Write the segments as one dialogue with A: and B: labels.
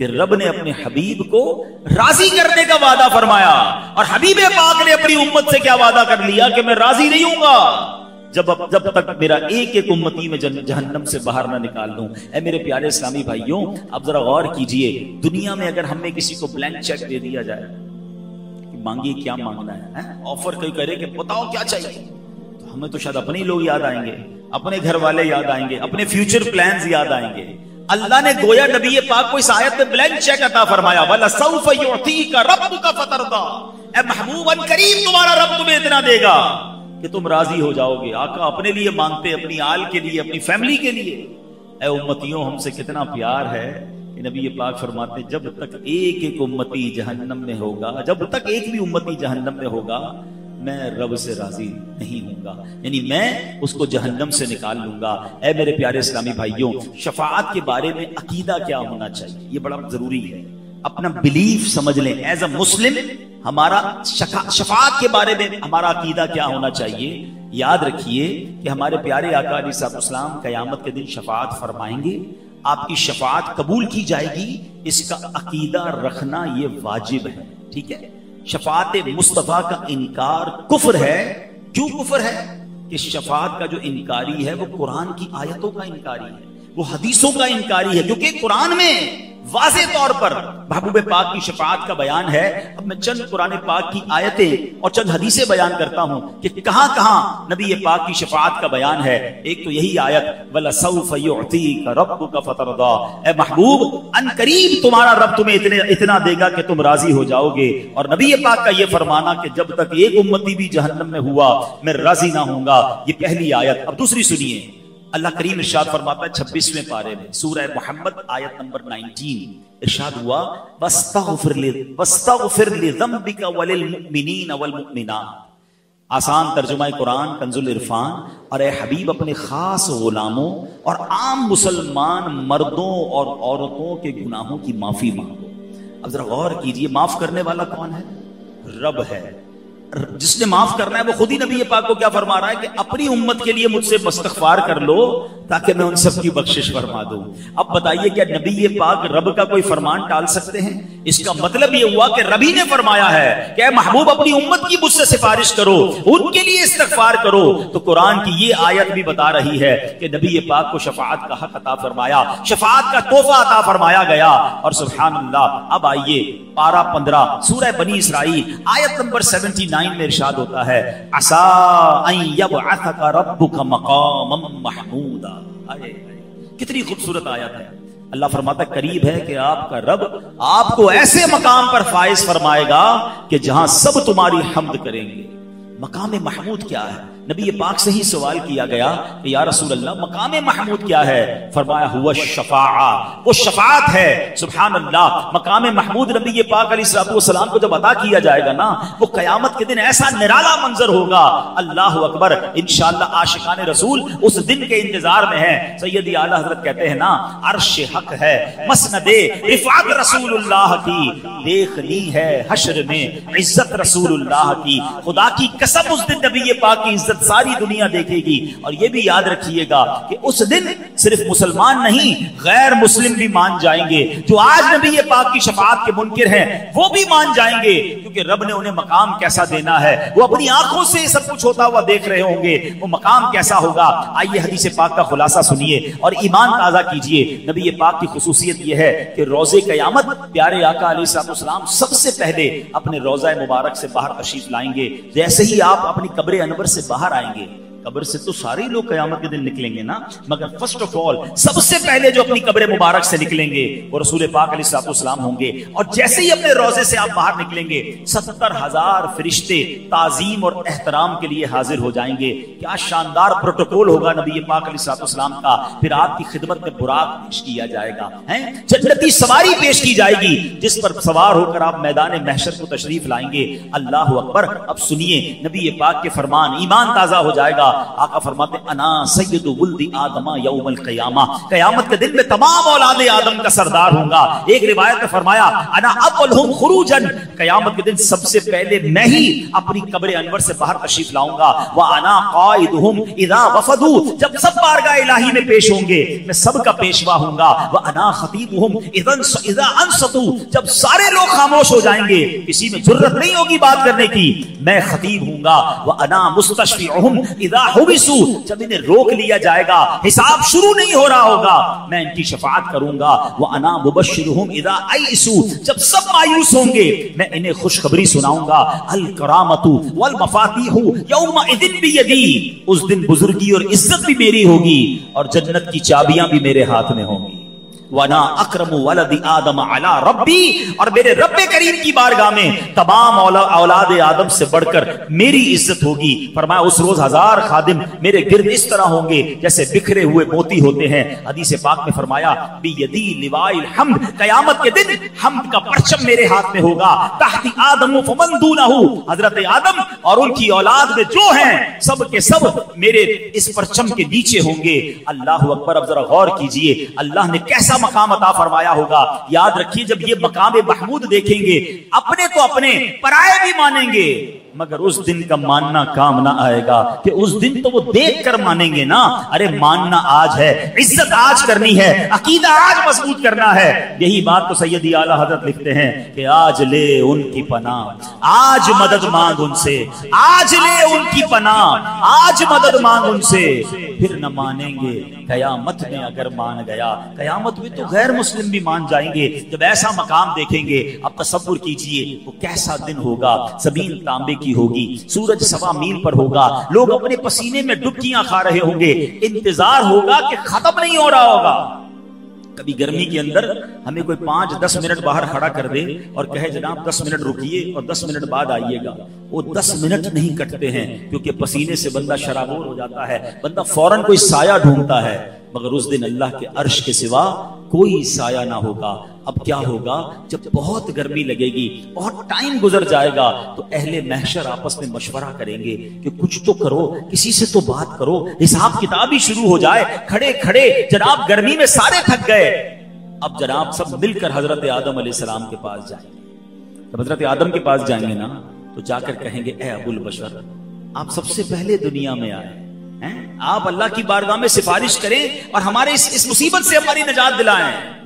A: कि रब ने अपने हबीब को राजी करने का वादा फरमाया, और हबीब पाक ने अपनी उम्मत से क्या वादा कर लिया कि मैं राजी नहीं हूंगा जब तक मेरा एक एक उम्मती में जहन्नम से बाहर ना निकाल दूं। ऐ मेरे प्यारे इस्लामी भाइयों, अब जरा गौर कीजिए, दुनिया में अगर हमें किसी को ब्लैंक चेक दे दिया जाए कि मांगिए क्या मांगना है, ऑफर कोई करे कि बताओ क्या चाहिए, तो हमें तो शायद अपने ही लोग याद आएंगे, अपने घर वाले याद आएंगे, अपने फ्यूचर प्लान्स याद आएंगे। अल्लाह ने गोया नबी पाक को इस आयत में ब्लैंक चेक अता फरमाया, वला सौफ युअतीका रब्बुका फतरदा, ऐ महबूब अन करीब तुम्हारा रब तुम्हें इतना देगा कि तुम राजी हो जाओगे। आका अपने लिए मांगते, अपनी आल के लिए, अपनी फैमिली के लिए। ऐ उम्मतियों, हमसे कितना प्यार है कि नबी पाक फरमाते जब तक एक एक उम्मती जहन्नम में होगा, जब तक एक भी उम्मती जहन्नम में होगा, मैं रब से राजी नहीं हूंगा, यानी मैं उसको जहन्नम से निकाल लूंगा। ऐ मेरे प्यारे इस्लामी भाइयों, शफाअत के बारे में अकीदा क्या होना चाहिए, ये बड़ा जरूरी है। अपना बिलीफ समझ लें। एज अ मुस्लिम हमारा शफाअत के बारे में हमारा अकीदा क्या होना चाहिए। याद रखिए कि हमारे प्यारे आका अलैहिस्सलाम क़यामत के दिन शफाअत फरमाएंगे, आपकी शफाअत कबूल की जाएगी, इसका अकीदा रखना ये वाजिब है। ठीक है, शफाअत मुस्तफा का इनकार कुफ्र है। क्यों कुफ्र है? कि शफाअत का जो इनकारी है वो कुरान की आयतों का इनकारी है, वो हदीसों का इनकारी है, क्योंकि कुरान में वाज़े तौर पर महबूब पाक की शफाअत का बयान है। अब मैं चंद कुरान पाक की आयतें और चंद हदीसें बयान करता हूं कि कहां कहां नबी पाक की शफाअत का बयान है। एक तो यही आयत, वला सौफ युअतीका रब्बुका फतरदा, ऐ महबूब अन करीब तुम्हारा रब तुम्हें इतना देगा कि तुम राजी हो जाओगे। और नबी पाक का यह फरमाना कि जब तक एक उम्मती भी जहन्नम में हुआ मैं राजी ना होऊंगा, ये पहली आयत। अब दूसरी सुनिए, अल्लाह करीम इरशाद फरमाता है 26वें पारे में सूरह मोहम्मद आयत नंबर 19, इरशाद हुआ वस्तगफिर लिज़ंबिका वलिल मुमिनीन वल मुमिनात। आसान तर्जुमा कुरान कंजुल इरफान। और ए हबीब अपने खास गुलामों और आम मुसलमान मर्दों और औरतों के गुनाहों की माफी मांगो। अब जरा गौर कीजिए, माफ करने वाला कौन है? रब है। जिसने माफ करना है वो खुद ही नबी पाक को क्या फरमा रहा है कि अपनी उम्मत के लिए मुझसे इस्तग़फ़ार कर लो ताकि मैं उन सब की बख्शिश फरमा दूं। अब बताइए, क्या नबी पाक रब का कोई फरमान टाल सकते हैं? इसका मतलब ये हुआ कि रबी ने फरमाया है कि महबूब अपनी उम्मत की मुझसे सिफारिश करो, उनके लिए इस्तग़फ़ार करो। तो कुरान की ये आयत भी बता रही है कि नबी पाक को शफाअत का हक अता फरमाया, शफाअत का तोहफा अता फरमाया गया। और सुभान अल्लाह, अब आइए पारा 15 सूरह बनी इसराइल आयत नंबर 79 में इरशाद होता है, असा अन यबअसका रब्बुका मकामम महमूदा। कितनी खूबसूरत आयत है। अल्लाह फरमाता करीब है कि आपका रब आपको ऐसे मकाम पर फाइज फरमाएगा कि जहां सब तुम्हारी हम्द करेंगे। मकाम महमूद क्या है? नबी पाक से ही सवाल किया गया कि या रसूल अल्लाह मकाम महमूद क्या है? फरमाया हुआ शफाआ, वो शफाअत है। सुभान अल्लाह, मकाम महमूद नबी पाक अलैहिस्सलाम को जब अता किया जाएगा ना, वो कयामत के दिन ऐसा निराला मंजर होगा। अल्लाह अकबर। इंशाअल्लाह आशिकाने रसूल उस दिन के इंतजार में है। सैयदी आला हजरत कहते हैं ना, अर्श हक है मसनदे रिफात रसूलुल्लाह की, देखनी है हश्र में इज्जत रसूलुल्लाह की। खुदा की कसम उस दिन नबी पाक की इज्जत सारी दुनिया देखेगी। और यह भी याद रखिएगा कि उस दिन सिर्फ मुसलमान नहीं, गैर मुस्लिम भी मान जाएंगे। जो आज नबी पाक की शफाअत के मुनकिर हैं वो भी मान जाएंगे, क्योंकि रब ने उन्हें मकाम कैसा देना है वो अपनी आंखों से सब कुछ होता हुआ देख रहे होंगे। वो मकाम कैसा होगा, आइए हदीस पाक का खुलासा सुनिए और ईमान ताजा कीजिए। नबी पाक की खुसूसियत यह है कि रोजे कयामत प्यारे आका अलैहिस्सलाम सबसे पहले अपने रोजा मुबारक से बाहर तशरीफ लाएंगे। जैसे ही आप अपनी कब्र अनवर से बाहर आएंगे, कब्र से तो सारे लोग कयामत के दिन निकलेंगे ना, मगर फर्स्ट ऑफ ऑल सबसे पहले जो अपनी कब्र मुबारक से निकलेंगे वो रसूल पाक अलैहिस्सलाम होंगे। और जैसे ही अपने रोजे से आप बाहर निकलेंगे 70,000 फरिश्ते ताजीम और एहतराम के लिए हाजिर हो जाएंगे। क्या शानदार प्रोटोकॉल होगा नबी पाक अलैहिस्सलाम का। फिर आपकी खिदमत में बुराक पेश किया जाएगा, हैं जन्नती सवारी पेश की जाएगी, जिस पर सवार होकर आप मैदान महशर को तशरीफ लाएंगे। अल्लाह अकबर। अब सुनिए नबी पाक के फरमान, ईमान ताजा हो जाएगा। आका फरमाते अना सय्यदु वुल्दी आदमा यौमल क़ियामा, क़यामत के दिन में तमाम औलाद आदम का सरदार होऊंगा। एक रिवायत में फरमाया अना अव्वलहुम खुरूजन, क़यामत के दिन सबसे पहले मैं ही अपनी कब्र अनवर से बाहर तशरीफ लाऊंगा। व अना क़ाइदुहुम इज़ा वफ़दू, जब सब बारगाह इलाही में पेश होंगे मैं सबका पेशवा होऊंगा। व अना खतीबुहुम इज़ा अनसतू, जब सारे लोग खामोश हो जाएंगे, किसी में जुर्रत नहीं होगी बात करने की, मैं खतीब हूंगा। व अना मुस्तशफिउहुम इज़ा हुबिसू, जब इन्हें रोक लिया जाएगा, हिसाब शुरू नहीं हो रहा होगा, मैं इनकी शफाअत करूंगा। व अना मुबश्शिरुहुम इज़ा अयसू, जब सब मायूस होंगे मैं इन्हें खुशखबरी सुनाऊंगा। अल करामतु वल मफातिहु यौमा इज़िन बियदी, उस दिन बुजुर्गी और इज्जत भी मेरी होगी और जन्नत की चाबियां भी मेरे हाथ में होंगी। वना अक्रमु वलदी आदम अला रब्बी, और मेरे रब्बे करीम की बारगाह में तमाम औलाद आदम से बढ़कर मेरी इज्जत होगी। फरमाया उस रोज 1000 खादिम मेरे गिर्द इस तरह होंगे जैसे बिखरे हुए मोती होते हैं। हदीस पाक में फरमाया बियदी लिवाइल हम्द, कयामत के दिन हम्द का परचम मेरे हाथ में होगा। तहती आदम फमन दूनहु, हजरत आदम और उनकी औलाद में जो हैं सब के सब मेरे इस परचम के नीचे होंगे। अल्लाह अकबर। अब जरा गौर कीजिए अल्लाह ने कैसा मकाम अता फरमाया होगा। याद रखिए जब ये मकाम महमूद देखेंगे, अपने तो अपने पराये भी मानेंगे, मगर उस दिन का मानना काम ना आएगा कि उस दिन तो वो देख कर मानेंगे ना। अरे मानना आज है, इज्जत आज करनी है, अकीदा आज मजबूत करना है। यही बात तो सैयदी आला हजरत लिखते हैं कि आज ले उनकी पनाह, आज मदद मांग उनसे, आज ले उनकी पनाह, आज मदद मांग उनसे, फिर न मानेंगे कयामत में अगर मान गया। कयामत में तो गैर मुस्लिम भी मान जाएंगे जब ऐसा मकाम देखेंगे। अब तसव्वुर कीजिए वो कैसा दिन होगा। जमीन तांबे की होगी, सूरज 1.25 मील पर होगा, लोग अपने पसीने में डुबकियां खा रहे होंगे, इंतजार होगा कि खत्म नहीं हो रहा होगा। कभी गर्मी के अंदर हमें कोई 5-10 मिनट बाहर खड़ा कर दे और कहे जनाब 10 मिनट रुकिए और 10 मिनट बाद आइएगा, वो 10 मिनट नहीं कटते हैं क्योंकि पसीने से बंदा शराबोर हो जाता है, बंदा फौरन कोई साया ढूंढता है। मगर उस दिन अल्लाह के अर्श के सिवा कोई साया ना होगा। अब क्या होगा जब बहुत गर्मी लगेगी, बहुत टाइम गुजर जाएगा, तो अहले महशर आपस में मशवरा करेंगे कि कुछ तो करो, किसी से तो बात करो, हिसाब किताब ही शुरू हो जाए। खड़े खड़े जनाब गर्मी में सारे थक गए, अब जनाब सब मिलकर हजरत आदम अलैहिस्सलाम के पास जाएंगे। जब हजरत आदम के पास जाएंगे ना तो जाकर कहेंगे ए अबुल बशर, आप सबसे पहले दुनिया में आए हैं, आप अल्लाह की बारगाह में सिफारिश करें और हमारे इस मुसीबत से हमारी निजात दिलाएं।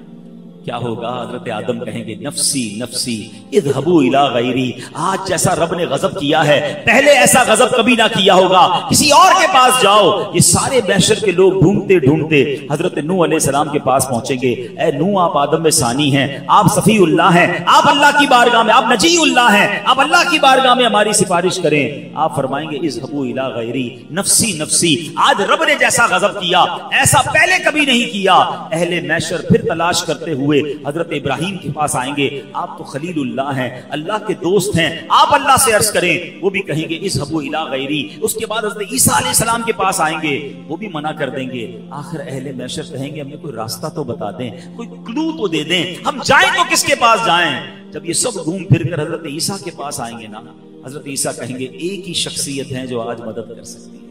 A: क्या होगा? हजरत आदम कहेंगे नफ्सी नफ्सी इज़हबू इला गैरी, आज जैसा रब ने गजब किया है पहले ऐसा गजब कभी ना किया होगा, किसी और के पास जाओ। ये सारे महशर के लोग ढूंढते ढूंढते हजरत नूह अलैहिस्सलाम के पास पहुंचेंगे। ए नूह, आप आदम में सानी हैं, आप सफीउल्लाह हैं, आप अल्लाह की बारगाह में, आप नजीउल्लाह हैं, आप अल्लाह की बारगाह में हमारी सिफारिश करें। आप फरमाएंगे इज़हबू इला गैरी नफ्सी नफ्सी, आज रब ने जैसा गजब किया ऐसा पहले कभी नहीं किया। अहले महशर फिर तलाश करते हुए हजरत इब्राहिम के पास आएंगे। आप तो खलीलुल्लाह हैं, अल्लाह के दोस्त हैं, आप अल्लाह से अर्ज करें। वो भी कहेंगे इज़हबू इला गैरी। उसके बाद हजरत ईसा अलैहिस्सलाम के पास आएंगे, वो भी मना कर देंगे। आखिर अहले महशर कहेंगे हमें कोई रास्ता तो बता दें, कोई क्लू तो दे दें, हम जाएं तो किसके पास जाएं। जब ये सब घूम फिर कर हजरत ईसा के पास आएंगे ना, हजरत ईसा कहेंगे एक ही शख्सियत है जो आज मदद कर सकती है,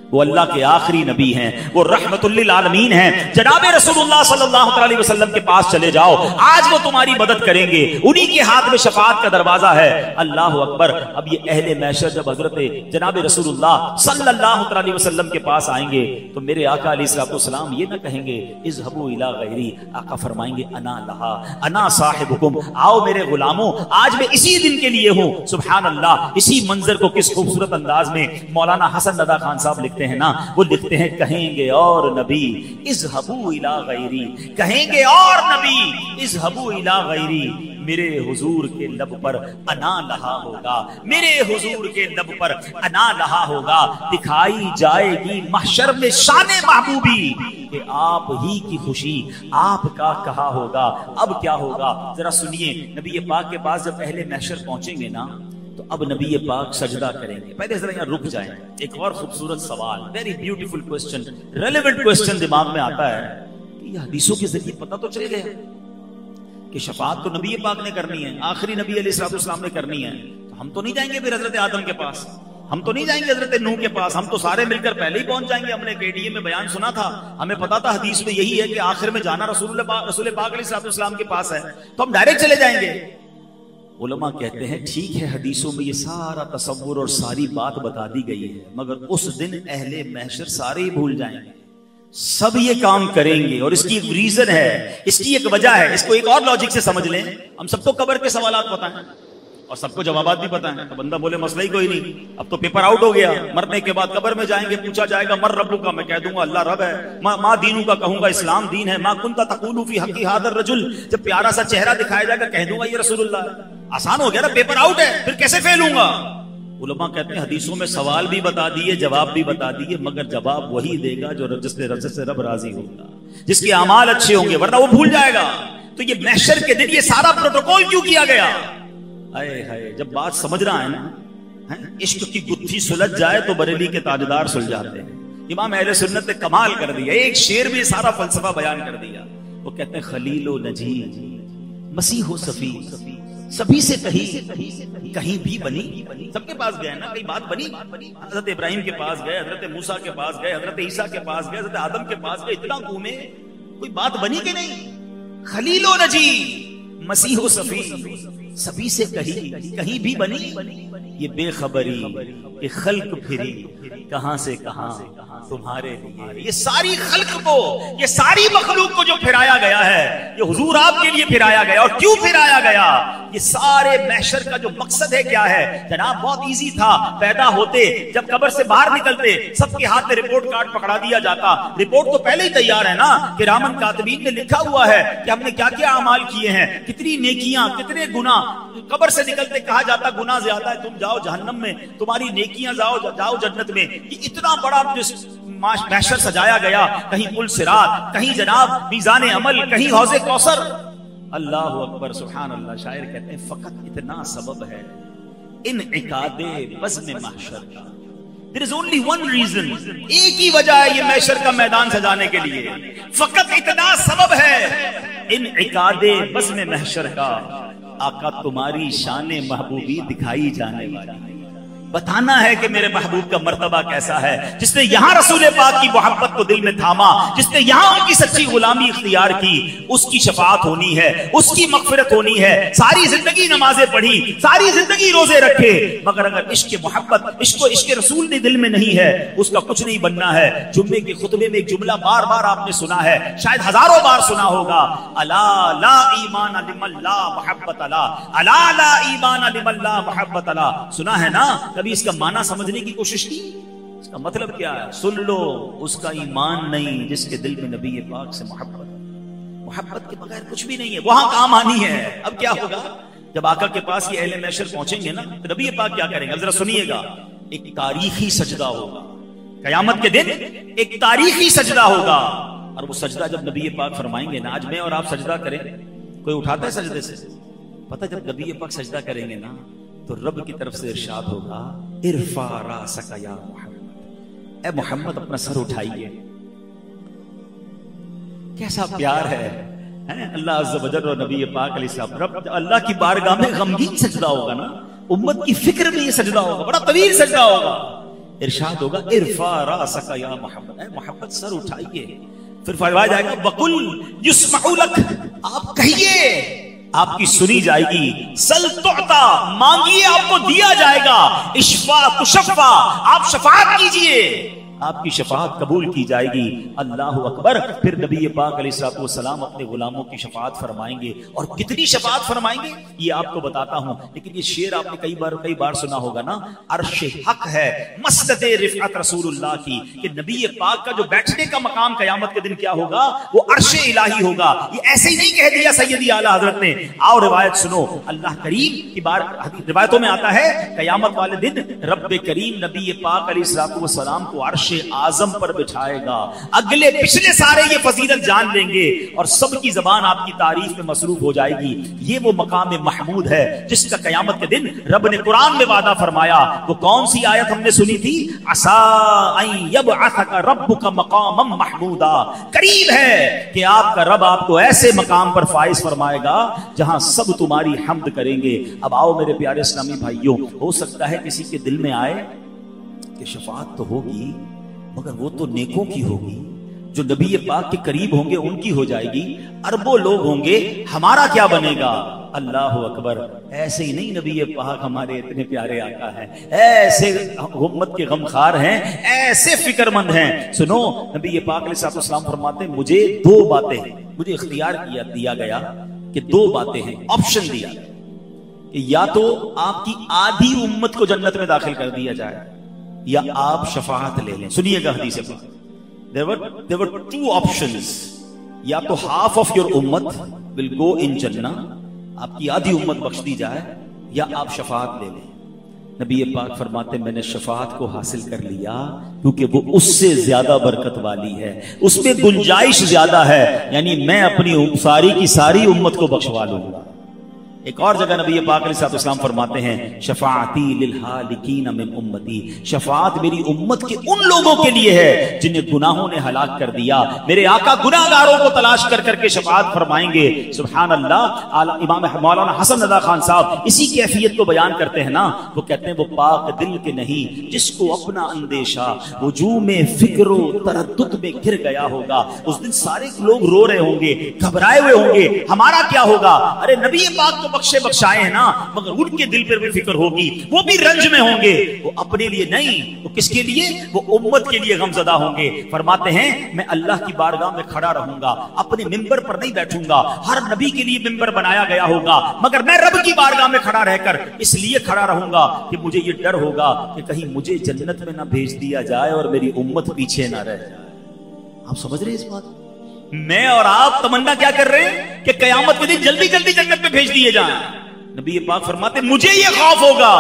A: वो अल्लाह के आखिरी नबी हैं, वो रहमतुल लिल आलमीन हैं, जनाबे रसूलुल्लाह सल्लल्लाहु अलैहि वसल्लम के पास चले जाओ, आज वो तुम्हारी मदद करेंगे, उन्हीं के हाथ में शफाअत का दरवाजा है। अल्लाह अकबर। अब ये अहले महशर जब हजरत जनाबे रसूलुल्लाह सल्लल्लाहु अलैहि वसल्लम के पास आएंगे तो मेरे आका अलैहिस्सलाम ये ना कहेंगे इज़हबू इला गैरी, आका फरमाएंगे अना लहा अना साहिबुकुम, आओ मेरे गुलामों, आज मैं इसी दिन के लिए हूं। सुभान अल्लाह। इसी मंजर को किस खूबसूरत अंदाज में मौलाना हसन रदा खान साहब लिखते हैं ना, वो लिखते हैं कहेंगे और नबी इज़हबू इला गैरी, कहेंगे और नबी इज़हबू इला गैरी, मेरे हुजूर के लब पर अना लहा होगा, मेरे हुजूर के लब पर अना लहा होगा। दिखाई जाएगी महशर में शाने महबूबी कि आप ही की खुशी आपका कहा होगा। अब क्या होगा जरा सुनिए। नबी पाक के पास जब अहले महशर पहुंचेंगे ना तो अब नबी पाक सजदा करेंगे। पहले जरा यहाँ रुक जाएं, एक और खूबसूरत सवाल, very beautiful question, relevant question दिमाग में आता है कि हदीसों के जरिए पता तो चल गया कि शफाअत तो नबी पाक ने करनी है, आखिरी नबी अलैहिस्सलाम ने करनी है, तो हम तो नहीं जाएंगे फिर हजरत आदम के पास, हम तो नहीं जाएंगे हजरत नूह के पास, हम तो सारे मिलकर पहले ही पहुंच जाएंगे। हमने केडीए में बयान सुना था, हमें पता था हदीस में यही है कि आखिर में जाना रसूल पाक अलैहिस्सलाम के पास है, तो हम डायरेक्ट चले जाएंगे। उलमा कहते हैं ठीक है, हदीसों में ये सारा तसव्वुर और सारी बात बता दी गई है, मगर उस दिन अहले महशर सारे ही भूल जाएंगे, सब ये काम करेंगे। और इसकी एक रीजन है, इसकी एक वजह है। इसको एक और लॉजिक से समझ लें। हम सबको कब्र के सवालात पता है और सबको जवाबात भी पता है, तो बंदा बोले मसला ही कोई नहीं, अब तो पेपर आउट हो गया, मरने के बाद कब्र में जाएंगे, पूछा जाएगा मर रब्बू का, मैं कह दूंगा अल्लाह रब है। माँ दीनू का कहूंगा इस्लाम दीन है। माँ कुंता तक़ूलू फी हक़्क़ि हाज़ा रजुल, जब प्यारा सा चेहरा दिखाया जाएगा कह दूंगा ये रसूलुल्लाह। आसान हो गया ना, पेपर आउट है, फिर कैसे फेल होऊंगा। उलमा कहते हैं हदीसों में सवाल भी बता दिए, जवाब भी बता दिए, मगर जवाब वही देगा जो जिससे रब राजी होगा, जिसके अमाल अच्छे होंगे, वरना वो भूल जाएगा। तो ये महशर के दिन ये सारा प्रोटोकॉल क्यों किया गया? हाय हाय, जब बात समझ रहा है ना, इश्क की गुत्थी सुलझ जाए तो बरेली के ताजदार सुलझाते हैं। इमाम अहले सुन्नत ने कमाल कर दिया, एक शेर में सारा फलसफा बयान कर दिया। वो कहते हैं खलीलो नजी मसीहो सफी, सभी से कहीं भी बनी, सबके पास गए ना, कहीं बात बनी। हजरत इब्राहिम के पास गए, हजरत मूसा के पास गए, हजरत ईसा के पास गए, हजरत आदम के पास गए, इतना घूमे, कोई बात बनी कि नहीं? खलीलो नजी मसीहो सफी, सभी से कहीं भी बनी। ये बेखबरी ये खल्क फिरी कहां से कहां तुम्हारे लिए। ये सारी खल्क को, ये सारी मखलूक को जो फिराया गया है, ये हुजूर आपके लिए फिराया गया। और क्यों फिराया गया? ये सारे महशर का जो मकसद है क्या है जनाब? बहुत इजी था। पैदा होते जब कब्र से बाहर निकलते सबके हाथ में रिपोर्ट कार्ड पकड़ा दिया जाता। रिपोर्ट तो पहले ही तैयार है ना, कि रामन कातिबीन में लिखा हुआ है कि हमने क्या क्या अमाल किए हैं, कितनी नेकियां, कितने गुना। कब्र से निकलते कहा जाता गुनाह ज्यादा है, तुम जाओ जहन्नम में, तुम्हारी नेकियां जाओ जन्नत में। ये इतना बड़ा महशर सजाया गया, कहीं पुल सिरात, कहीं जनाब मीज़ान अमल, कहीं हौज़े कौसर। अल्लाह अकबर, सुभान अल्लाह। शायर कहते हैं फकत इतना सबब है इन इकादे बज़्म महशर का। There is only one reason, एक ही वजह है ये महशर का मैदान सजाने के लिए। फकत इतना सबब है इन इकादे बज़्म महशर का, आका तुम्हारी शान महबूबी दिखाई जाने वाली। बताना है कि मेरे महबूब का मर्तबा कैसा है। जिसने यहाँ रसूल पाक की मोहब्बत को दिल में थामा, जिसने यहाँ उनकी सच्ची गुलामी इख्तियार की, उसकी शफाअत होनी है, उसकी मगफिरत होनी है। सारी जिंदगी नमाजें पढ़ी, सारी जिंदगी रोजे रखे, मगर अगर इश्क मोहब्बत, इश्क रसूल ने दिल में नहीं है, उसका कुछ नहीं बनना है। जुम्मे के खुतबे में एक जुमला बार बार आपने सुना है, शायद हजारों बार सुना होगा, अला ला ईमान लिमन ला मोहब्बत अला, अला ला ईमान लिमन ला मोहब्बत अला। सुना है ना? कभी इसका माना समझने की कोशिश की? इसका मतलब क्या है? सुन लो, उसका ईमान नहीं जिसके दिल में नबी पाक से मोहब्बत के बगैर कुछ भी नहीं है। वहां काम आनी है। अब क्या होगा जब आका के पास ये अहले महशर पहुंचेंगे ना, तो नबी पाक क्या करेंगे? जरा सुनिएगा। एक तारीखी सजदा होगा कयामत के दिन, एक तारीखी सजदा होगा। और वो सजदा जब नबी पाक फरमाएंगे ना, आज मैं और आप सजदा करें, कोई उठाता है सजदे से? पता, जब नबी पाक सजदा करेंगे ना, तो रब की तरफ से इरशाद होगा, इरफा रासका या मोहम्मद, ए मोहम्मद अपना सर उठाइए। कैसा प्यार है अल्लाह अज़्ज़ व जल और नबी पाक अलैहिस्सलाम। रब अल्लाह की बारगाह में गमगीन सजदा होगा ना, उम्मत की फिक्र में ये सजदा होगा, बड़ा तवील सजदा होगा। इरशाद होगा, इरफा रासका या मोहम्मद, ए मोहम्मद सर उठाइए। फिर फरमाया जाएगा, वकुल युस्मउ लक, आप कहिए आपकी सुनी जाएगी। सल तुअता, मांगिए आपको दिया जाएगा। इश्फा तुशफ़ा, आप शफाअत कीजिए, आपकी शफाअत कबूल की जाएगी। अल्लाहु अकबर। फिर नबी पाक अलैहिस्सलाम अपने गुलामों की शफाअत फरमाएंगे। और कितनी शफाअत फरमाएंगे ये आपको बताता हूं, लेकिन ये शेर आपने कई बार सुना होगा ना, अर्श हक है मसनद रिफ़अत रसूलुल्लाह की, कि नबी पाक का जो बैठने का मकाम कयामत के दिन क्या होगा, वो अर्श इलाही होगा। ये ऐसे ही नहीं कह दिया सैयदी आला हजरत ने। आओ रिवायत सुनो। अल्लाह करीम की बार रिवायतों में आता है, कयामत वाले दिन रब्बे करीम नबी पाक अलैहिस्सलाम को अर्श आजम पर बिठाएगा। अगले पिछले सारे ये फजीलत जान लेंगे और सबकी जबान आपकी तारीफ में मसरूफ हो जाएगी। ये वो मकाम महमूद है जिसका कयामत के दिन रब ने कुरान में वादा फरमाया। वो कौन सी आयत हमने सुनी थी? असा अन यबअसका रब्बुका मकामम महमूदा, करीब है कि आपका रब आपको ऐसे मकाम पर फाइज फरमाएगा जहां सब तुम्हारी हम्द करेंगे। अब आओ मेरे प्यारे इस्लामी भाइयों, हो सकता है किसी के दिल में आए कि शफाअत तो होगी मगर वो तो नेकों की होगी, जो नबी पाक के करीब होंगे उनकी हो जाएगी। अरबों लोग होंगे, हमारा क्या बनेगा? अल्लाह अकबर। ऐसे ही नहीं नबी पाक हमारे इतने प्यारे आका हैं, ऐसे उम्मत के गमखार हैं, ऐसे फिक्रमंद हैं। सुनो, नबी पाक अलैहिस्सलाम फरमाते हैं मुझे दो बातें, मुझे इख्तियार दिया गया कि दो बातें हैं, ऑप्शन दिया कि या तो आपकी आधी उम्मत को जन्नत में दाखिल कर दिया जाए या आप शफाअत ले लें। सुनिएगा हदीस में, there were two options, या तो हाफ ऑफ योर उम्मत विल गो इन जन्नह, आपकी आधी उम्मत बख्श दी जाए, या आप शफाअत ले लें। नबी पाक फरमाते मैंने शफाअत को हासिल कर लिया क्योंकि वो उससे ज्यादा बरकत वाली है, उसमें गुंजाइश ज्यादा है, यानी मैं अपनी सारी की सारी उम्मत को बख्शवा लूंगा। एक और जगह नबी पाक अलैहिस्सलाम फरमाते हैं शफाअती लिल हालिकीन मिन उम्मती, शफाअत मेरी उम्मत के उन लोगों के लिए है जिन्हें गुनाहों ने हलाक कर दिया। मेरे आका गुनाहगारों को तलाश कर करके शफाअत फरमाएंगे। सुभान अल्लाह। इमाम मौलाना हसन रज़ा खान साहब इसी कैफियत को बयान करते हैं ना, वो कहते हैं वो पाक दिल के नहीं जिसको अपना अंदेशा वजू में फिक्र तरद्दुद में घिर गया होगा। उस दिन सारे लोग रो रहे होंगे, घबराए हुए होंगे, हमारा क्या होगा? अरे नबी पाक तो बख्शे बख्शाए हैं ना, मगर उनके दिल पर भी फिक्र होगी, वो भी रंज में होंगे। वो अपने लिए नहीं, वो किसके लिए? वो उम्मत के लिए गमज़दा होंगे। फरमाते हैं मैं अल्लाह की बारगाह में खड़ा रहूंगा, अपने मिंबर पर नहीं बैठूंगा। हर नबी के लिए मिंबर बनाया गया होगा, मगर मैं रब की बारगाह में खड़ा रहकर इसलिए खड़ा रहूंगा कि मुझे ये डर होगा कि कहीं मुझे जन्नत में ना भेज दिया जाए और मेरी उम्मत पीछे ना रह जाए। आप समझ रहे हैं इस बात? मैं और आप तमन्ना क्या कर रहे हैं कि कयामत के दिन जल्दी जल्दी जन्नत में भेज दिए जाएं। नबी पाक फरमाते मुझे ये खौफ होगा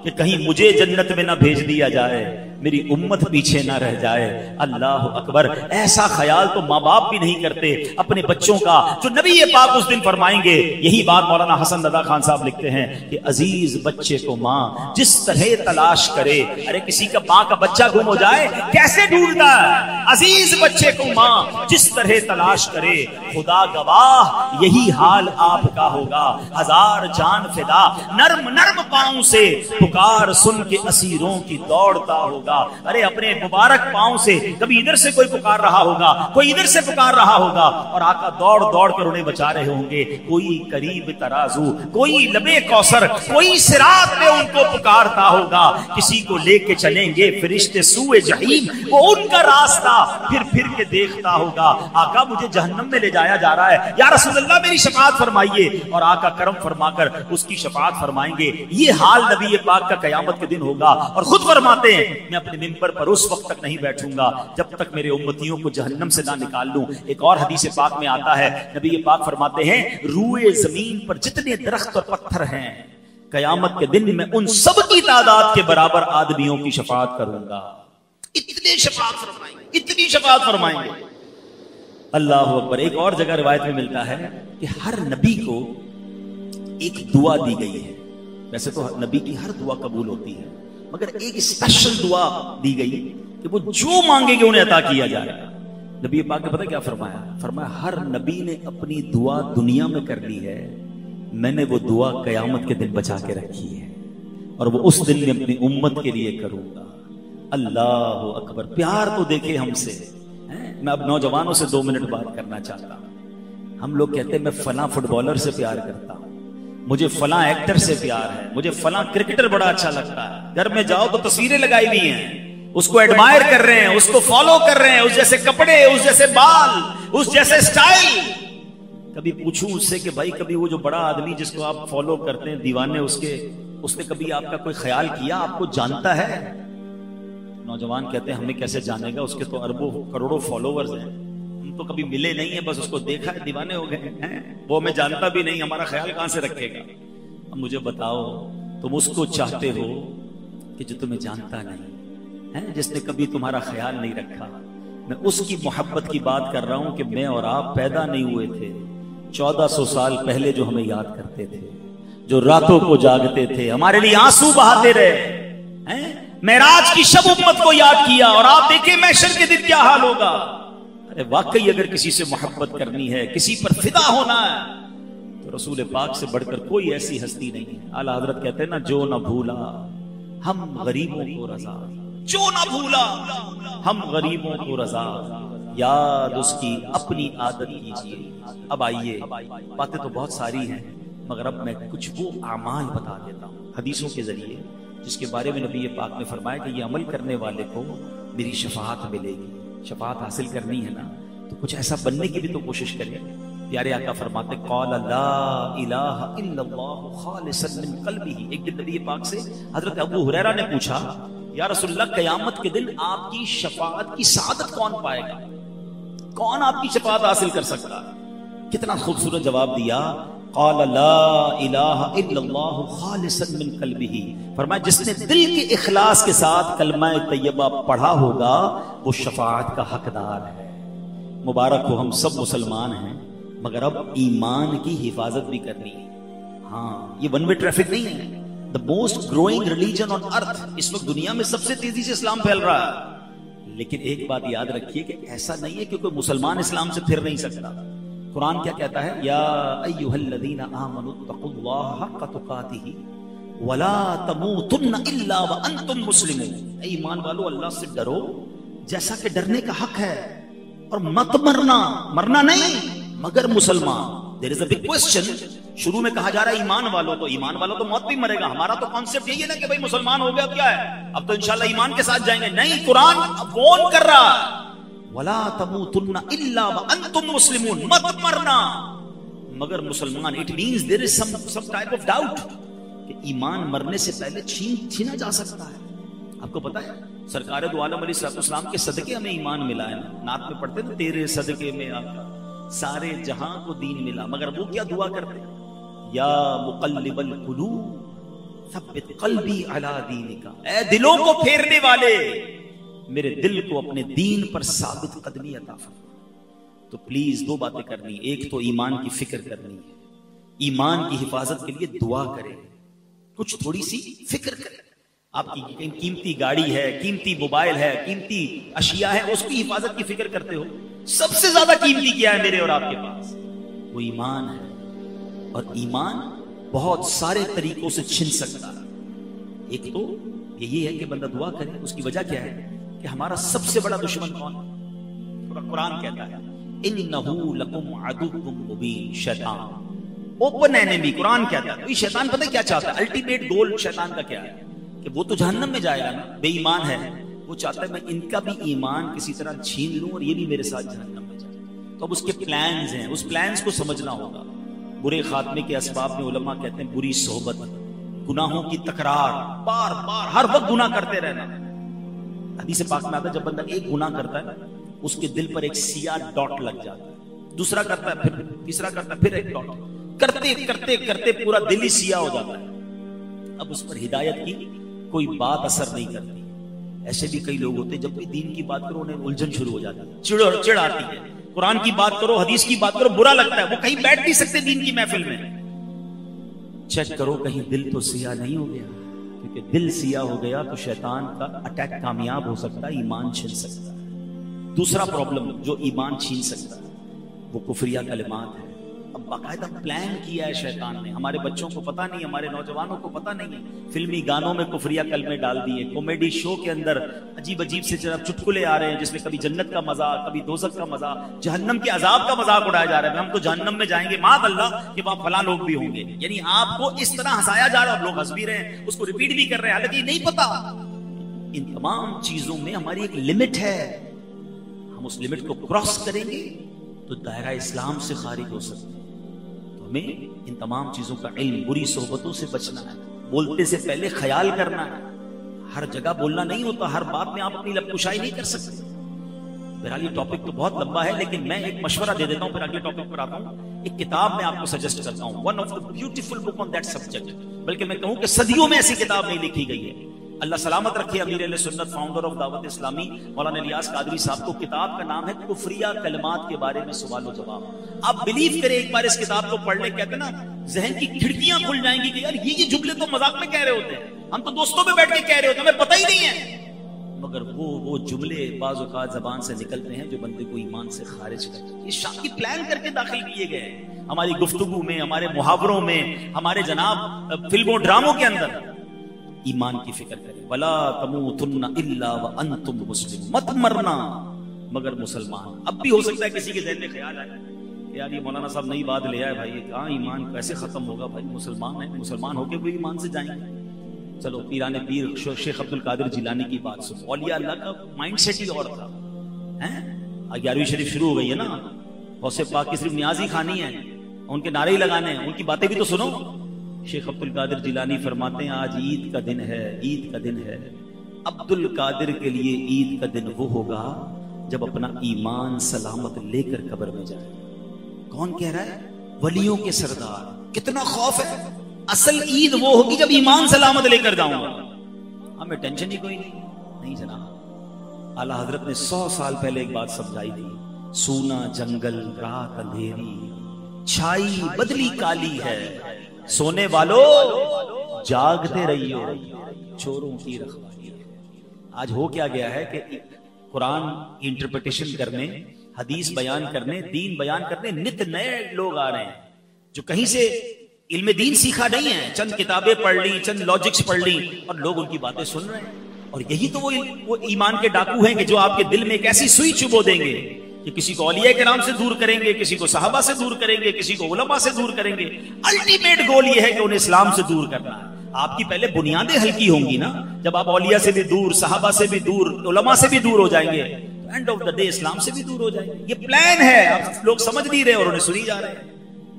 A: कि कहीं मुझे जन्नत में ना भेज दिया जाए, मेरी उम्मत पीछे ना रह जाए। अल्लाह अकबर। ऐसा ख्याल तो माँ बाप भी नहीं करते अपने बच्चों का, जो नबी ये पाक उस दिन फरमाएंगे। यही बात मौलाना हसन रज़ा खान साहब लिखते हैं कि अजीज बच्चे को माँ जिस तरह तलाश करे, अरे किसी का माँ का बच्चा गुम हो जाए कैसे ढूंढता है? अजीज बच्चे को माँ जिस तरह तलाश करे, खुदा गवाह यही हाल आपका होगा। हजार जान फिदा नर्म नर्म पांव से पुकार सुन के असीरों की दौड़ता होगा। अरे अपने मुबारक पांव से कभी इधर से कोई पुकार रहा होगा, कोई इधर से पुकार रहा होगा, और आका दौड़ दौड़ कर उन्हें बचा रहे होंगे। कोई करीब तराजू, कोई लबे कौसर, कोई सिरात में उनको पुकारता होगा। किसी को लेके चलेंगे फरिश्ते सूए जहीम, वो उनका रास्ता फिर के देखता होगा। आका मुझे जहन्नम में ले जाया जा रहा है, या रसूल अल्लाह मेरी शफाअत फरमाइए, और आका करम फरमाकर उसकी शफाअत फरमाएंगे। ये हाल नबी पाक का कयामत के दिन होगा। और खुद फरमाते हैं मैं अपने मिंबर पर उस वक्त तक नहीं बैठूंगा जब तक मेरे उम्मतियों को जहन्नम से ना निकाल लूं। एक और हदीस पाक में आता है, नबी पाक फरमाते हैं रूए जमीन पर जितने दरख्त और पत्थर हैं, कयामत के दिन में उन सब की तादाद के बराबर आदमियों की शफाअत करूंगा। इतनी शफाअत फरमाएंगे, इतनी शफाअत फरमाएंगे। अल्लाह अकबर। एक और जगह रिवायत में मिलता है कि हर नबी को एक दुआ दी गई है। वैसे तो नबी की हर दुआ कबूल होती है, मगर एक स्पेशल दुआ दी गई कि वो जो मांगेंगे उन्हें अता किया जाएगा। नबी पाक ने पता क्या फरमाया? फरमाया हर नबी ने अपनी दुआ दुनिया में कर ली है, मैंने वो दुआ कयामत के दिन बचा के रखी है, और वो उस दिन में अपनी उम्मत के लिए करूंगा। अल्लाह अकबर। प्यार तो देखे हमसे। मैं अब नौजवानों से 2 मिनट बात करना चाहता हूं। हम लोग कहते हैं मैं फला फुटबॉलर से प्यार करता हूं, मुझे फला एक्टर से प्यार है, मुझे फला क्रिकेटर बड़ा अच्छा लगता है। घर में जाओ तो तस्वीरें लगाई हुई हैं, उसको एडमायर कर रहे हैं, उसको फॉलो कर रहे हैं, उस जैसे कपड़े, उस जैसे बाल, उस जैसे स्टाइल। कभी पूछूं उससे कि भाई कभी वो जो बड़ा आदमी जिसको आप फॉलो करते हैं, दीवाने उसके, उसने कभी आपका कोई ख्याल किया, आपको जानता है? नौजवान कहते हैं हमें कैसे जानेगा, उसके तो अरबों करोड़ों फॉलोवर्स हैं, हम तो कभी मिले नहीं है, बस उसको देखा है, दीवाने हो गए हैं, वो हमें जानता भी नहीं, हमारा ख्याल कहां से रखेगा? अब मुझे बताओ, तुम उसको चाहते हो कि जो तुम्हें जानता नहीं है, जिसने कभी तुम्हारा ख्याल नहीं रखा? मैं उसकी मोहब्बत की बात कर रहा हूं कि मैं और आप पैदा नहीं हुए थे, 1400 साल पहले जो हमें याद करते थे, जो रातों को जागते थे, हमारे लिए आंसू बहाते रहे हैं, मेराज की शब उम्मत को याद किया, और आप देखें महशर के दिन क्या हाल होगा। अरे वाकई अगर किसी से मोहब्बत करनी है, किसी पर फिदा होना है, तो रसूल पाक से बढ़कर कोई ऐसी हस्ती नहीं है। आला हजरत कहते हैं ना, जो ना भूला हम गरीबों को रजा, जो ना भूला हम गरीबों को रजा, याद उसकी अपनी आदत कीजिए। अब आइए, बातें तो बहुत सारी हैं, मगर अब मैं कुछ वो आमाल बता देता हूँ हदीसों के जरिए, जिसके बारे में नबी पाक ने फरमाया कि ये अमल करने वाले को मेरी शफाअत मिलेगी। शफाअत हासिल करनी है ना, तो कुछ ऐसा बनने की भी तो कोशिश करें। प्यारे आका फरमाते क़ाल ला इलाहा इल्लल्लाहु खालिसन मिन क़ल्बिही। एक दिन नबी पाक से हजरत अबू हुरैरा ने पूछा, या रसूलल्लाह, क़यामत के दिन आपकी शफाअत की सादत कौन पाएगा, कौन आपकी शफाअत हासिल कर सकता है? कितना खूबसूरत जवाब दिया, क़ाल ला इलाहा इल्लल्लाहु खालिसन मिन क़ल्बिही। फरमाया जिसने दिल के इखलास के साथ कलमा तैयबा पढ़ा होगा वो शफाअत का हकदार है। मुबारक हो, हम सब मुसलमान हैं, मगर अब ईमान की हिफाजत भी करनी है। हाँ, ये वन वे ट्रैफिक नहीं है। The most growing religion on earth, इस वक्त दुनिया में सबसे तेजी से इस्लाम फैल रहा है। लेकिन एक बात याद रखिए कि ऐसा नहीं है कि कोई मुसलमान इस्लाम से फिर नहीं सकता। कुरान क्या कहता है, या अय्युहल्लज़ीना आमनू तक़ुल्लाह हक़्क़ तुक़ातिही वला तमूतुन्न इल्ला व अंतुम मुस्लिमून। ईमान वालों, अल्लाह से डरो जैसा कि डरने का हक है, और मत मरना, मरना नहीं मगर मुसलमान। There is a big question. शुरू में कहा जा रहा है ईमान वालों, तो ईमान वालों तो मौत भी मरेगा। हमारा तो कॉन्सेप्ट यही है ना कि भाई मुसलमान हो गया, क्या है, अब तो इंशाल्लाह ईमान के साथ जाएंगे। नहीं, कुरान वार्न कर रहा है, वला तमूतुन्ना इल्ला व अंतुम मुस्लिमून, मत मरना मगर मुसलमान। It means there is some type of doubt कि ईमान मरने से पहले छीना जा सकता है। आपको पता है, सरकार दो आलम अलैहिस्सलाम के सदके हमें ईमान मिला है ना। नात में पढ़ते ना, तेरे सदके में आका सारे जहां को दीन मिला। मगर वो क्या दुआ करते, या मुक़ल्लिबल क़ुलूब सब्बित क़ल्बी अला दीनिका। ऐ दिलों को फेरने वाले, मेरे दिल को अपने दीन पर साबित कदमी अता फरमा। तो प्लीज दो बातें करनी, एक तो ईमान की फिक्र करनी है, ईमान की हिफाजत के लिए दुआ करें, कुछ थोड़ी सी फिक्र करें। आपकी कीमती गाड़ी है, कीमती मोबाइल है, कीमती अशिया है, उसकी हिफाजत की फिक्र करते हो। सबसे ज्यादा कीमती क्या है मेरे और आपके पास? वो ईमान है। और ईमान बहुत सारे तरीकों से छिन सकता है। एक तो यही है कि बंदा दुआ करे। उसकी वजह क्या है कि हमारा सबसे बड़ा दुश्मन कौन है? कुरान कहता है, इन्नहू लकुम अदुव्वुम मुबीन, शैतान ओपन एनिमी। कुरान कहता है, शैतान पता है क्या चाहता है? अल्टीमेट गोल शैतान का क्या है कि वो तो जहन्नम में जाएगा ना, बेईमान है। वो चाहता है मैं इनका भी ईमान किसी तरह छीन लूं और ये भी मेरे साथ जहन्नम में जाए। तो अब उसके प्लान्स हैं, उस प्लान्स को समझना होगा। बुरे खात्मे के असबाब में उलमा कहते हैं बुरी सोहबत, गुनाहों की तकरार, बार बार हर वक्त गुनाह करते रहना। हदीस पाक में आता है, जब बंदा एक गुनाह करता है उसके दिल पर एक सियाह डॉट लग जाता है, दूसरा करता है, फिर तीसरा करता है, फिर एक डॉट, करते करते करते पूरा दिल ही सियाह हो जाता है। अब उस पर हिदायत की कोई बात असर नहीं करती। ऐसे भी कई लोग होते हैं, जब भी दीन की बात करो उन्हें उलझन शुरू हो जाती है, चिढ़ आती है। कुरान की बात करो, हदीस की बात करो, बुरा लगता है। वो कहीं बैठ नहीं सकते दीन की महफिल में। चेक करो कहीं दिल तो सियाह नहीं हो गया, क्योंकि दिल सियाह हो गया तो शैतान का अटैक कामयाब हो सकता है, ईमान छीन सकता है। दूसरा प्रॉब्लम जो ईमान छीन सकता है वो कुफरिया कलिमात है। अब बाकायदा प्लान किया है शैतान ने। हमारे बच्चों को पता नहीं, हमारे नौजवानों को पता नहीं है। फिल्मी गानों में कुफरिया कलमे डाल दिए, कॉमेडी शो के अंदर अजीब अजीब से चुटकुले आ रहे हैं जिसमें कभी जन्नत का मजाक, कभी दोज़ख का मजाक, जहन्नम के अजाब का मजाक उड़ाया जा रहा है। हम तो जहन्नम में जाएंगे, माद अल्लाह कि वहां फला लोग भी होंगे। यानी आपको इस तरह हंसाया जा रहा है और लोग हंस भी रहे हैं, उसको रिपीट भी कर रहे हैं, हालांकि नहीं पता। इन तमाम चीजों में हमारी एक लिमिट है। हम उस लिमिट को क्रॉस करेंगे तो दायरा इस्लाम से खारिज हो सकते हैं। हमें इन तमाम चीजों का इल्म, बुरी सोहबतों से बचना है, बोलते से पहले ख्याल करना है। हर जगह बोलना नहीं होता, हर बात में आप अपनी लपकुशाई नहीं कर सकते। बहरहाल ये टॉपिक तो बहुत लंबा है, लेकिन मैं एक मशवरा दे देता हूं, फिर अगले टॉपिक पर आता हूं। एक किताब मैं आपको सजेस्ट करता हूं, one of the beautiful book on that subject. बल्कि मैं कहूं कि सदियों में ऐसी किताब नहीं लिखी गई है। अल्लाह सलामत रखे अमीर अहले सुन्नत, फाउंडर ऑफ दावत इस्लामी मौलाना इलियास कादरी साहब को। किताब का नाम है कुफरिया कलमात के बारे में सवाल और जवाब। आप बिलीव करें, एक बार इस किताब को पढ़ने, कहते ना जहन की खिड़कियां खुल जाएंगी कि यार ये जुमले तो मजाक में कह रहे होते हैं, हम तो दोस्तों में बैठ के कह रहे होते हैं, हमें पता ही नहीं है। मगर वो जुमले बाज़ औक़ात ज़बान से निकलते हैं जो बंदे को ईमान से खारिज करते हैं। ये शादी प्लान करके दाखिल किए गए हैं हमारी गुफ्तगू में, हमारे मुहावरों में, हमारे जनाब फिल्मों ड्रामों के अंदर। ईमान की फिक्र करें। वला तमूतुन्ना इल्ला व अंतुम मुस्लिम, मत मरना मगर मुसलमान। अब भी हो सकता है किसी के ज़हन में ख्याल आए यार ये मौलाना साहब नई बात ले आए भाई, कहाँ ईमान कैसे खत्म होगा भाई, मुसलमान है, मुसलमान होके भी ईमान से जाएंगे। चलो पीराने पीर शेख अब्दुल कादिर जिलानी की बात सुनो, औलिया अल्लाह का माइंडसेट ही और था। हैं 11वीं शरीफ शुरू हो गई है ना, गौसे पाक की सिर्फ नियाजी खानी है, उनके नारे ही लगाने हैं, उनकी बातें भी तो सुनो। शेख अब्दुल कादिर जिलानी फरमाते हैं आज ईद का दिन है, ईद का दिन है। अब्दुल कादिर के लिए ईद का दिन वो होगा जब अपना ईमान सलामत लेकर कब्र में जाए। कौन कह रहा है? वलियों के सरदार। कितना खौफ है। असल ईद वो होगी जब ईमान सलामत लेकर जाऊंगा। हमें टेंशन ही कोई नहीं जनाब। आला हजरत ने 100 साल पहले एक बात समझाई थी, सूना जंगल रात अंधेरी, छाई बदली काली है, सोने वालों जागते रहियो, चोरों की रखवाली है। आज हो क्या गया है कि कुरान की इंटरप्रिटेशन करने, हदीस बयान करने, दीन बयान करने नित नए लोग आ रहे हैं जो कहीं से इल्म दीन सीखा नहीं है, चंद किताबें पढ़ ली, चंद लॉजिक्स पढ़ ली और लोग उनकी बातें सुन रहे हैं। और यही तो वो ईमान के डाकू हैं कि जो आपके दिल में एक ऐसी सुई चुबो देंगे कि किसी को औलिया के नाम से दूर करेंगे, किसी को सहाबा से दूर करेंगे, किसी को उलमा से दूर करेंगे। अल्टीमेट गोल ये है कि उन्हें इस्लाम से दूर करना है। आपकी पहले बुनियादें हल्की होंगी ना, जब आप औलिया से भी दूर, सहाबा से भी दूर, उलमा से भी दूर हो जाएंगे, एंड ऑफ द डे इस्लाम से भी दूर हो जाएंगे। ये प्लान है, आप लोग समझ नहीं रहे और उन्हें सुनी जा रहे हैं।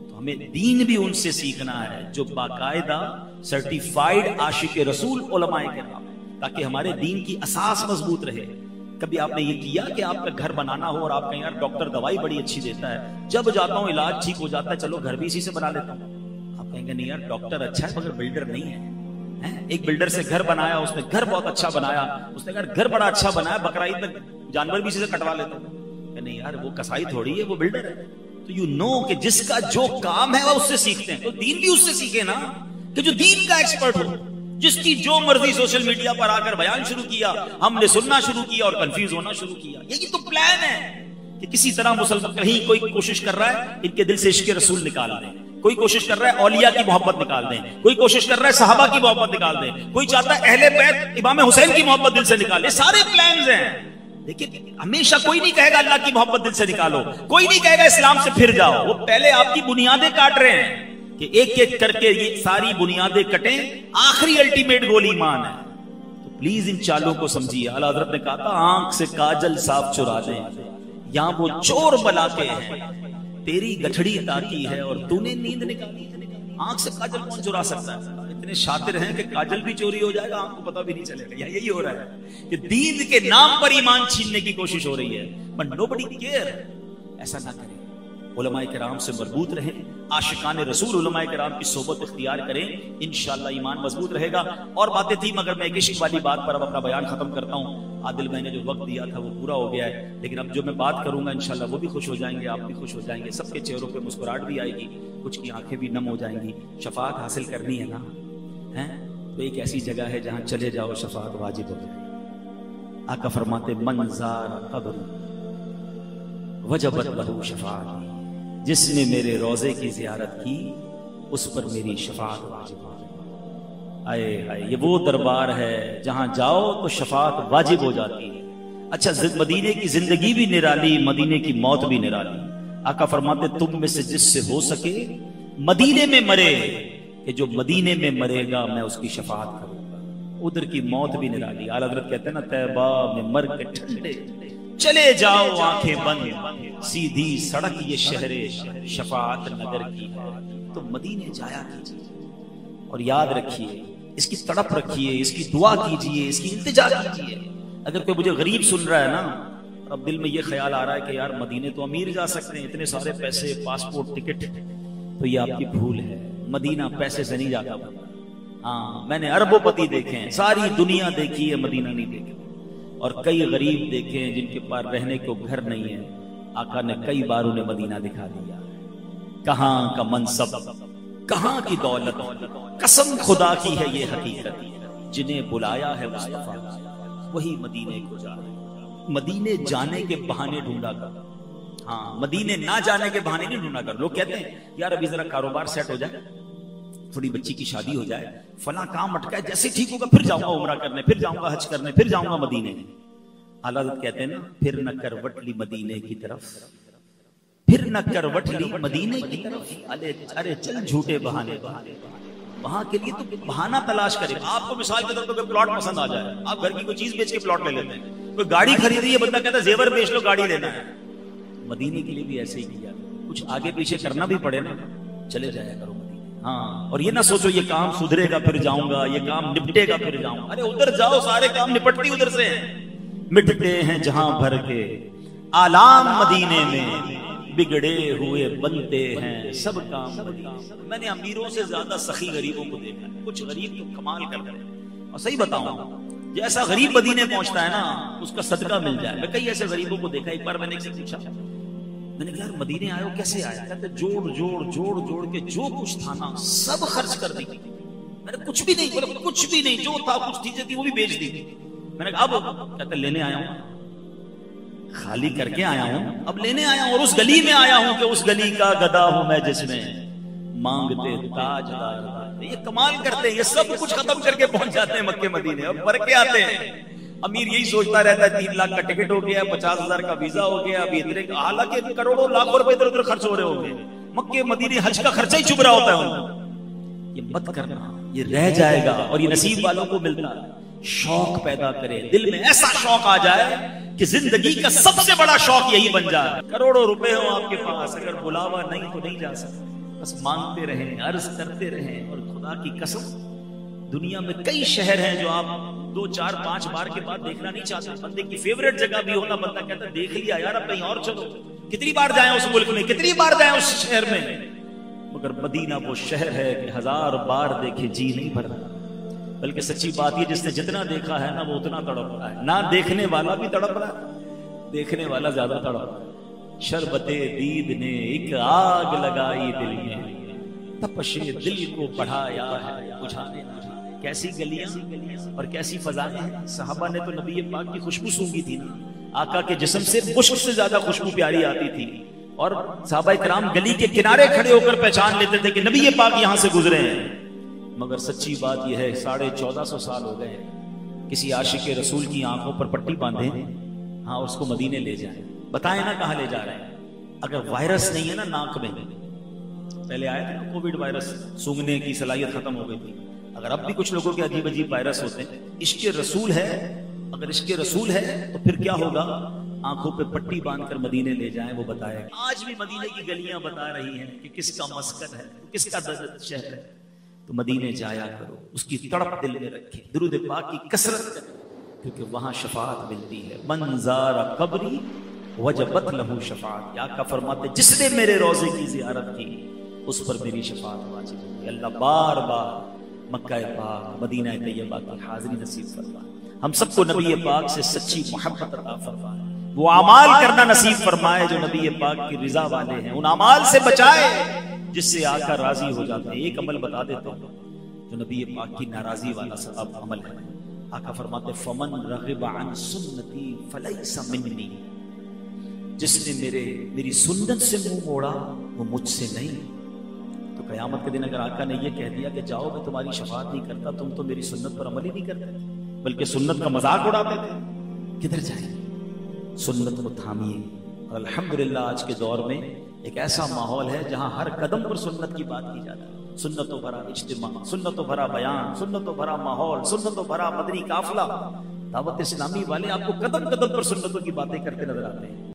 A: तो हमें दीन भी उनसे सीखना है जो बाकायदा सर्टिफाइड आशिक रसूल उलमाए किराम, ताकि हमारे दीन की असास मजबूत रहे। कभी आपने ये किया कि आपका घर बनाना हो और आप कहें यार डॉक्टर दवाई बड़ी अच्छी देता है, जब जाता हूं इलाज ठीक हो जाता है, चलो घर भी इसी से बना लेता हूं। आप कहेंगे नहीं यार डॉक्टर अच्छा है मगर बिल्डर नहीं है। एक बिल्डर से घर बनाया, उसने घर बहुत अच्छा बनाया, उसने कहा घर बड़ा अच्छा बनाया, बकरा ईद में जानवर भी इसी से कटवा लेता हूं। नहीं यार वो कसाई थोड़ी है, वो बिल्डर है। तो यू नो कि जिसका जो काम है वह उससे सीखते हैं, तो दीन भी उससे सीखे ना, कि जो दीन का एक्सपर्ट हो। जिसकी जो मर्जी सोशल मीडिया पर आकर बयान शुरू किया, हमने सुनना शुरू किया और कंफ्यूज होना शुरू किया। यही तो प्लान है कि किसी तरह मुसलमान, कहीं कोई कोशिश कर रहा है इनके दिल से इश्क रसूल निकाल दें, कोई कोशिश कर रहा है औलिया की मोहब्बत निकाल दें, कोई कोशिश कर रहा है सहाबा की मोहब्बत निकाल दें, कोई चाहता है अहले बैत इमाम हुसैन की मोहब्बत दिल से निकाले। सारे प्लान्स हैं। लेकिन हमेशा कोई नहीं कहेगा अल्लाह की मोहब्बत दिल से निकालो, कोई नहीं कहेगा इस्लाम से फिर जाओ। वो पहले आपकी बुनियादें काट रहे हैं कि एक एक करके ये सारी बुनियादें कटें, आखिरी अल्टीमेट गोल ईमान है। तो प्लीज इन चालों को समझिए। आला हज़रत ने कहा था आंख से काजल साफ चुरा दे, यहां वो चोर बुलाते हैं, तेरी गठड़ी ताकी है और तूने नींद निकाली। आंख से काजल कौन चुरा सकता है? इतने शातिर हैं कि काजल भी चोरी हो जाएगा, आंख को पता भी नहीं चलेगा। यही हो रहा है कि दीन के नाम पर ईमान छीनने की कोशिश हो रही है, बट नोबडी केयर। ऐसा ना करें, उलमाए किराम से मजबूत रहें, आशिकान रसूल उलमाए किराम की सोबत इख्तियार करें, इंशाअल्लाह ईमान मजबूत रहेगा। और बातें थी मगर मैं एक इश्क वाली बात पर अब अपना बयान खत्म करता हूँ। आदिल भाई ने जो वक्त दिया था वो पूरा हो गया है, लेकिन अब जो मैं बात करूंगा इंशाअल्लाह वो भी खुश हो जाएंगे, आप भी खुश हो जाएंगे, सबके चेहरों पे मुस्कुराहट भी आएगी, कुछ की आंखें भी नम हो जाएंगी। शफाअत हासिल करनी है ना, है तो एक ऐसी जगह है जहां चले जाओ शफाअत वाजिब हो जाए। आका फरमाते मंज़ार कब्र वजबत लहू शफाअत, जिसने मेरे रोजे की जियारत की उस पर मेरी शफाअत वाजिब हो जाए। आए आए, ये वो दरबार है जहां जाओ तो शफाअत वाजिब हो जाती है। अच्छा, मदीने की जिंदगी भी निराली, मदीने की मौत भी निराली। आका फरमाते तुम में से जिससे हो सके मदीने में मरे, कि जो मदीने में मरेगा मैं उसकी शफाअत करूंगा। उधर की मौत भी निराली। आला हज़रत कहते हैं ना, तैबा में मर के ठंडे चले जाओ आंखें बंद, सीधी सड़क ये शहरे शफाअत नगर की है। तो मदीने जाया कीजिए और याद रखिए, इसकी तड़प रखिए, इसकी दुआ कीजिए, इसकी इल्तिजा कीजिए। अगर कोई मुझे गरीब सुन रहा है ना, अब दिल में ये ख्याल आ रहा है कि यार मदीने तो अमीर जा सकते हैं, इतने सारे पैसे, पासपोर्ट, टिकट, तो ये आपकी भूल है। मदीना पैसे से नहीं जाता। हाँ, मैंने अरबोपति देखे हैं, सारी दुनिया देखी है, मदीना नहीं देखी। और कई गरीब देखे हैं जिनके पास रहने को घर नहीं है, आका ने कई बार उन्हें मदीना दिखा दिया। कहां का मनसब, कहां की दौलत, कसम खुदा की है ये हकीकत, जिन्हें बुलाया है मुस्तफा वही मदीने को जा रहे। मदीने जाने के बहाने ढूंढा कर, हाँ, मदीने ना जाने के बहाने नहीं ढूंढा कर। लोग कहते हैं यार अभी जरा कारोबार सेट हो जाए, थोड़ी बच्ची की शादी हो जाए, फला काम अटका है, जैसे ठीक होगा फिर जाऊंगा उम्रा करने, फिर जाऊंगा हज करने, फिर जाऊंगा मदीने। आला हज़रत कहते हैं ना, फिर न करवट ली मदीने की तरफ, फिर न करवट ली मदीने की तरफ। अरे चल झूठे बहाने, वहां के लिए तो बहाना तलाश करे। आपको मिसाल के तौर पर प्लॉट पसंद आ जाए, आप घर की कोई चीज बेच के प्लॉट ले लेते हैं। कोई गाड़ी खरीदी है, बंदा कहता है जेवर बेच लो, गाड़ी लेना है। मदीने के लिए भी ऐसे ही किया, कुछ आगे पीछे करना भी पड़े ना, चले जाया करो मदीने। हाँ, और ये ना सोचो ये काम सुधरेगा फिर जाऊंगा, ये काम निपटेगा फिर जाऊंगा। अरे उधर जाओ, सारे काम निपटती उधर से हैं। मिटते हैं जहां भर के आलाम मदीने में, बिगड़े हुए बनते हैं सब काम मदीने। मैंने अमीरों से ज्यादा सखी गरीबों को देखा है। कुछ गरीब तो कमाल करते हैं, और सही बताऊं, जैसा गरीब मदीने पहुंचता है ना, उसका सदका मिल जाए। मैं कई ऐसे गरीबों को देखा। एक बार मैंने एक से पूछा, मैंने कहा यार मदीने आए हो, कैसे आए? कहते जोड़ जोड़ जोड़ जोड़ के जो कुछ था ना सब खर्च कर दी। मैंने कुछ भी नहीं बोला, कुछ भी नहीं, जो था कुछ चीजें थी वो भी बेच दी। मैंने कहा अब? कहते लेने आया हूं, खाली करके आया हूं, अब लेने आया हूं। और उस गली में आया हूं कि उस गली का गदा हूं मैं जिसमें मांगते ताजदार। ये कमाल करते हैं, ये सब कुछ खत्म करके पहुंच जाते हैं मक्के मदीने, अब भर के आते हैं। अमीर यही सोचता रहता है 3 लाख का टिकट हो गया, 50,000 का वीजा हो गया, अभी इतने, हालांकि करोड़ों लाखों रुपए इधर उधर खर्च हो रहे होंगे। मक्के मदीने हज का खर्चा ही चुभ रहा होता है उनको। ये मत करना, ये रह जाएगा, और ये नसीब वालों को मिलता है। शौक पैदा करे, दिल में ऐसा शौक आ जाए कि जिंदगी का सबसे बड़ा शौक यही बन जाए। करोड़ों रुपए हो आपके पास, अगर बुलावा नहीं तो नहीं जा सकते, बस मांगते रहें, अर्ज करते रहें। और खुदा की कसम, दुनिया में कई शहर हैं जो आप 2, 4, 5 बार के बाद देखना नहीं चाहते। बंदे की फेवरेट जगह भी होना, बंदा कहता है देख लिया यार, अब कहीं और चलो। कितनी बार जाए उस मुल्क में, कितनी बार जाए उस शहर में, मगर मदीना वो शहर है कि 1000 बार देखे जी नहीं भरता। बल्कि सच्ची बात ये, जिसने जितना देखा है ना वो उतना तड़प रहा है। ना देखने वाला भी तड़प रहा है, देखने वाला ज्यादा तड़प रहा है। शरबते दीद ने एक आग लगाई दिल में, तपशे दिल को बढ़ाया है बुझाने। कैसी गलियां और कैसी फजाएं हैं। सहाबा ने तो नबी पाक की खुशबू सूंघी थी ना, आका के जिस्म से मुश्क से ज्यादा खुशबू प्यारी आती थी। और सहाबा इकराम गली के किनारे खड़े होकर पहचान लेते थे कि नबी पाक यहां से गुजरे हैं। मगर सच्ची बात यह है, 1450 साल हो गए, किसी आशिक रसूल की आंखों पर पट्टी बांधे, हाँ उसको मदीने ले जाए, बताएं ना कहां ले जा रहे हैं। अगर वायरस नहीं है ना नाक में, पहले आया था ना कोविड वायरस, सूंघने की सलाहियत खत्म हो गई थी। अगर अब भी कुछ लोगों के अजीब अजीब वायरस होते हैं, इश्क़ रसूल है, अगर इश्क़ रसूल है तो फिर क्या होगा? आंखों पे पट्टी बांधकर मदीने ले जाएं, वो बताएगा। आज भी मदीने की गलियां बता रही हैं कि किसका मस्कन है, किसका शहर है। तो मदीने जाया करो, उसकी तड़प दिल में रखे, दुरूद पाक की कसरत करो, क्योंकि वहां शफाअत मिलती है। मंज़ारा कब्री वजबत लहू शफाअत। आका फरमाते जिसने मेरे रोजे की जियारत की उस पर मेरी शफाअत वाजिब होगी। अल्लाह बार बार मक्का पाक, मदीना तैयबा की हाज़िरी नसीब फरमाए। हम सबको नबी पाक से सच्ची मोहब्बत अता फरमाए, वो अमाल करना नसीब फरमाए जो नबी पाक की रिजा वाले हैं, उन अमाल से बचाए जिससे आका राजी हो जाते हैं। एक अमल बता देता हूं जो नबी पाक की नाराजी वाला सब अमल है। आका फरमाते फमन रग़िब अन सुन्नती फलैसा मिन्नी, जिसने मेरी सुन्नत से मुंह मोड़ा वो मुझसे नहीं। तो कयामत के दिन अगर आका ने ये कह दिया कि जाओ मैं तुम्हारी शफाअत नहीं करता, तुम तो मेरी सुन्नत पर अमल ही नहीं करते, बल्कि सुन्नत का मजाक उड़ाते थे, किधर जाएंगे? सुन्नत को थामिए। और अल्हम्दुलिल्लाह आज के दौर में एक ऐसा माहौल है जहां हर कदम पर सुन्नत की बात की जाती है। सुन्नतों भरा इज्तिमा, सुन्नतों भरा बयान, सुन्नतों भरा माहौल, सुन्नतों भरा मदनी काफिला। दावत इस्लामी वाले आपको कदम कदम पर सुन्नतों की बातें करते नजर आते हैं।